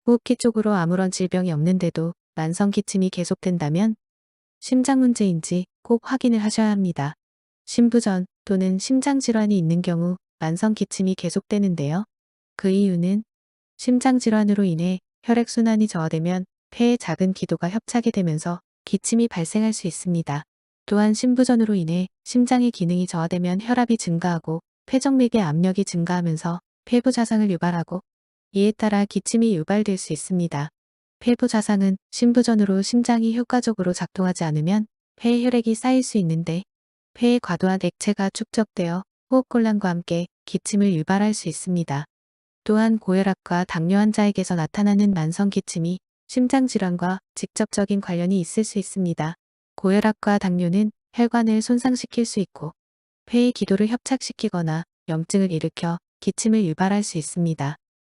호흡기 쪽으로 아무런 질병이 없는데도 만성 기침이 계속된다면 심장 문제인지 꼭 확인을 하셔야 합니다. 심부전 또는 심장 질환이 있는 경우 만성 기침이 계속되는데요. 그 이유는 심장 질환으로 인해 혈액순환이 저하되면 폐에 작은 기도가 협착이 되면서 기침이 발생할 수 있습니다. 또한 심부전으로 인해 심장의 기능이 저하되면 혈압이 증가하고 폐정맥의 압력이 증가하면서 폐부 자상을 유발하고 이에 따라 기침이 유발될 수 있습니다. 폐부 자상은 심부전으로 심장이 효과적으로 작동하지 않으면 폐에 혈액이 쌓일 수 있는데 폐에 과도한 액체가 축적되어 호흡곤란과 함께 기침을 유발할 수 있습니다. 또한 고혈압과 당뇨 환자에게서 나타나는 만성 기침이 심장질환과 직접적인 관련이 있을 수 있습니다. 고혈압과 당뇨는 혈관을 손상시킬 수 있고 폐의 기도를 협착시키거나 염증을 일으켜 기침을 유발할 수 있습니다.